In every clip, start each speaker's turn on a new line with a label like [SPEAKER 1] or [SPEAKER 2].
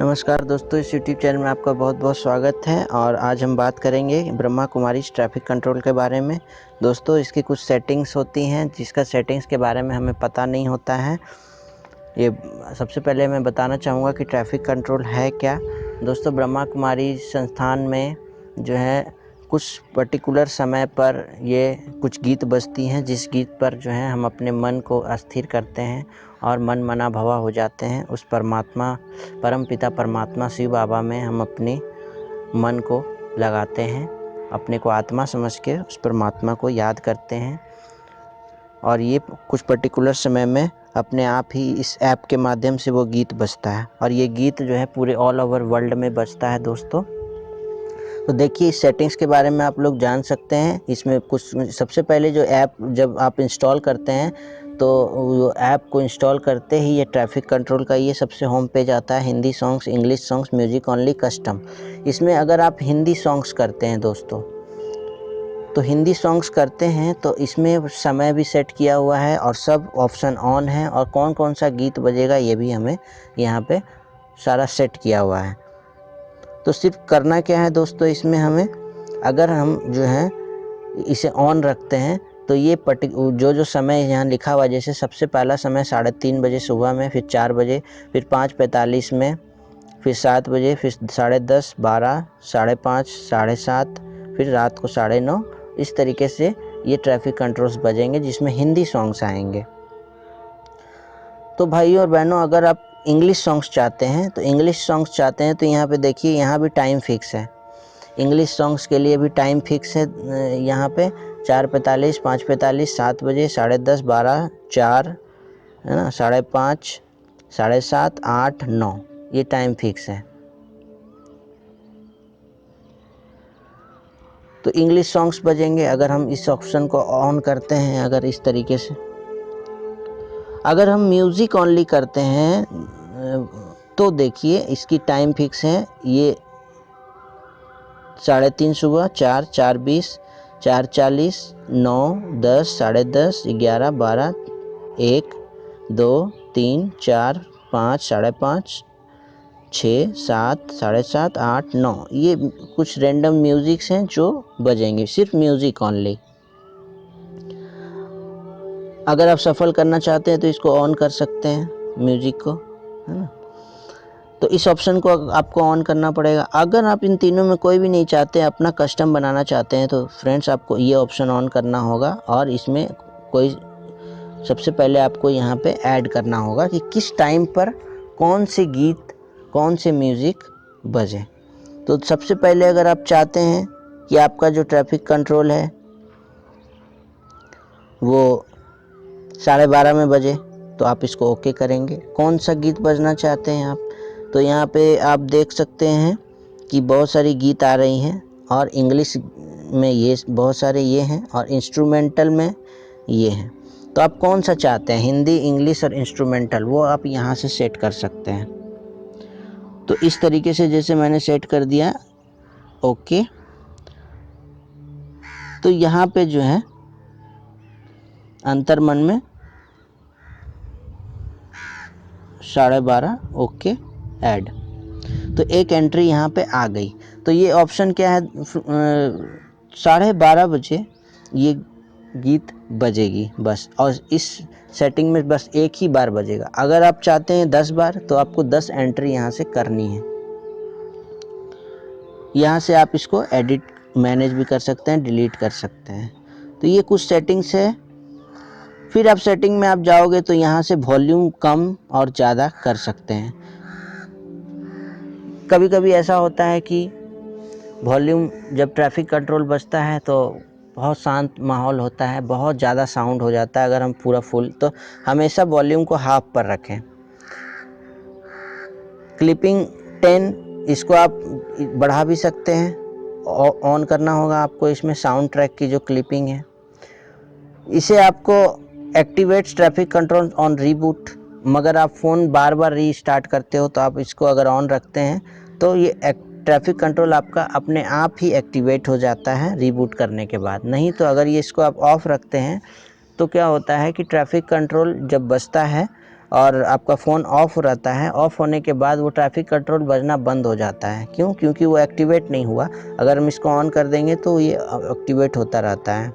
[SPEAKER 1] नमस्कार दोस्तों, इस यूट्यूब चैनल में आपका बहुत बहुत स्वागत है। और आज हम बात करेंगे ब्रह्मा कुमारी ट्रैफिक कंट्रोल के बारे में। दोस्तों, इसकी कुछ सेटिंग्स होती हैं जिसका सेटिंग्स के बारे में हमें पता नहीं होता है। ये सबसे पहले मैं बताना चाहूँगा कि ट्रैफिक कंट्रोल है क्या। दोस्तों, ब्रह्मा कुमारी संस्थान में जो है कुछ पर्टिकुलर समय पर ये कुछ गीत बजती हैं, जिस गीत पर जो है हम अपने मन को अस्थिर करते हैं और मन मना भवा हो जाते हैं। उस परमात्मा, परमपिता परमात्मा शिव बाबा में हम अपने मन को लगाते हैं, अपने को आत्मा समझ के उस परमात्मा को याद करते हैं। और ये कुछ पर्टिकुलर समय में अपने आप ही इस ऐप के माध्यम से वो गीत बजता है, और ये गीत जो है पूरे ऑल ओवर वर्ल्ड में बजता है दोस्तों। तो देखिए, इस सेटिंग्स के बारे में आप लोग जान सकते हैं। इसमें कुछ सबसे पहले जो ऐप जब आप इंस्टॉल करते हैं तो वो ऐप को इंस्टॉल करते ही ये ट्रैफिक कंट्रोल का ये सबसे होम पेज आता है। Hindi songs, English songs, music only, custom. इसमें अगर आप हिंदी सॉन्ग्स करते हैं दोस्तों, तो हिंदी सॉन्ग्स करते हैं तो इसमें समय भी सेट किया हुआ है और सब ऑप्शन ऑन है, और कौन कौन सा गीत बजेगा ये भी हमें यहाँ पे सारा सेट किया हुआ है। तो सिर्फ करना क्या है दोस्तों, इसमें हमें अगर हम जो है इसे ऑन रखते हैं तो ये जो समय यहाँ लिखा हुआ है, जैसे सबसे पहला समय 3:30 बजे सुबह में, फिर 4 बजे, फिर 5:45 में, फिर 7 बजे, फिर 10:30, 12, 5:30, 7:30, फिर रात को 9:30। इस तरीके से ये ट्रैफिक कंट्रोल्स बजेंगे जिसमें हिंदी सॉन्ग्स आएंगे। तो भाइयों और बहनों, अगर आप इंग्लिश सॉन्ग्स चाहते हैं तो यहाँ पे देखिए, यहाँ भी टाइम फिक्स है। इंग्लिश सॉन्ग्स के लिए भी टाइम फिक्स है यहाँ पे 4:45, 5:45, 7 बजे, 10:30, 12, 4, है ना, 5:30, 7:30, 8, 9, ये टाइम फिक्स है। तो इंग्लिश सॉन्ग्स बजेंगे अगर हम इस ऑप्शन को ऑन करते हैं। अगर इस तरीके से अगर हम म्यूज़िक ओनली करते हैं तो देखिए, इसकी टाइम फिक्स है। ये 3:30 सुबह, 4, 4:20, 4:40, 9, 10, 10:30, 11, 12, 1, 2, 3, 4, 5, 5:30, 6, 7, 7:30, 8, 9, ये कुछ रैंडम म्यूज़िक्स हैं जो बजेंगे, सिर्फ म्यूज़िक ओनली। अगर आप सफल करना चाहते हैं तो इसको ऑन कर सकते हैं म्यूज़िक को, है ना। तो इस ऑप्शन को आपको ऑन करना पड़ेगा। अगर आप इन तीनों में कोई भी नहीं चाहते, अपना कस्टम बनाना चाहते हैं, तो फ्रेंड्स आपको ये ऑप्शन ऑन करना होगा। और इसमें कोई सबसे पहले आपको यहाँ पे ऐड करना होगा कि किस टाइम पर कौन से गीत, कौन से म्यूज़िक बजे। तो सबसे पहले अगर आप चाहते हैं कि आपका जो ट्रैफिक कंट्रोल है वो 12:30 में बजे, तो आप इसको ओके करेंगे। कौन सा गीत बजना चाहते हैं आप, तो यहाँ पे आप देख सकते हैं कि बहुत सारी गीत आ रही हैं, और इंग्लिश में ये बहुत सारे ये हैं, और इंस्ट्रूमेंटल में ये हैं। तो आप कौन सा चाहते हैं, हिंदी, इंग्लिश और इंस्ट्रूमेंटल, वो आप यहाँ से सेट कर सकते हैं। तो इस तरीके से जैसे मैंने सेट कर दिया ओके, तो यहाँ पे जो है अंतर्मन में 12:30 ओके ऐड, तो एक एंट्री यहाँ पे आ गई। तो ये ऑप्शन क्या है, 12:30 बजे ये गीत बजेगी बस, और इस सेटिंग में बस एक ही बार बजेगा। अगर आप चाहते हैं 10 बार, तो आपको 10 एंट्री यहाँ से करनी है। यहाँ से आप इसको एडिट, मैनेज भी कर सकते हैं, डिलीट कर सकते हैं। तो ये कुछ सेटिंग्स है। फिर आप सेटिंग में आप जाओगे तो यहाँ से वॉल्यूम कम और ज़्यादा कर सकते हैं। कभी कभी ऐसा होता है कि वॉल्यूम जब ट्रैफिक कंट्रोल बजता है तो बहुत शांत माहौल होता है, बहुत ज़्यादा साउंड हो जाता है। अगर हम पूरा फुल, तो हमेशा वॉल्यूम को हाफ पर रखें। क्लिपिंग 10, इसको आप बढ़ा भी सकते हैं, ऑन करना होगा आपको। इसमें साउंड ट्रैक की जो क्लिपिंग है, इसे आपको activates traffic control on reboot. मगर आप फ़ोन बार बार रीस्टार्ट करते हो तो आप इसको अगर ऑन रखते हैं तो ये ट्रैफिक कंट्रोल आपका अपने आप ही एक्टिवेट हो जाता है रीबूट करने के बाद। नहीं तो अगर ये इसको आप ऑफ़ रखते हैं तो क्या होता है कि ट्रैफिक कंट्रोल जब बजता है और आपका फ़ोन ऑफ रहता है, ऑफ होने के बाद वो ट्रैफिक कंट्रोल बजना बंद हो जाता है। क्यों? क्योंकि वो एक्टिवेट नहीं हुआ। अगर हम इसको ऑन कर देंगे तो ये एक्टिवेट होता रहता है।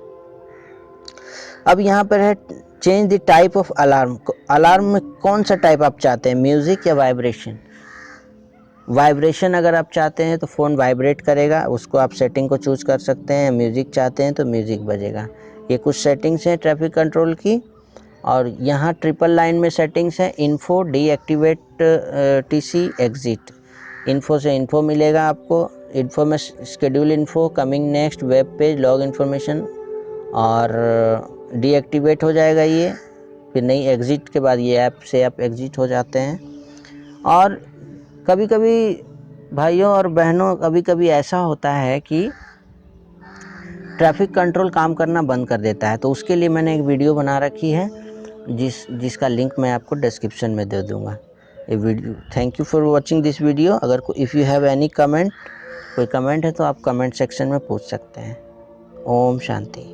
[SPEAKER 1] अब यहाँ पर है change the type of alarm. Alarm में कौन सा टाइप आप चाहते हैं, म्यूज़िक या वाइब्रेशन? वाइब्रेशन अगर आप चाहते हैं तो फ़ोन वाइब्रेट करेगा, उसको आप सेटिंग को चूज़ कर सकते हैं। म्यूज़िक चाहते हैं तो म्यूज़िक बजेगा। ये कुछ सेटिंग्स हैं ट्रैफिक कंट्रोल की। और यहाँ ट्रिपल लाइन में सेटिंग्स है, info, deactivate, TC, exit. Info से इन्फो मिलेगा आपको, इन्फो में schedule info, coming next, web page, log information, और डीएक्टिवेट हो जाएगा ये। फिर नहीं, एग्जिट के बाद ये ऐप से आप एग्जिट हो जाते हैं। और कभी कभी भाइयों और बहनों, कभी कभी ऐसा होता है कि ट्रैफिक कंट्रोल काम करना बंद कर देता है, तो उसके लिए मैंने एक वीडियो बना रखी है जिसका लिंक मैं आपको डिस्क्रिप्शन में दे दूँगा। ये video, thank you for watching this video. अगर if you have any comment, कोई कमेंट है तो आप कमेंट सेक्शन में पूछ सकते हैं। ओम शांति।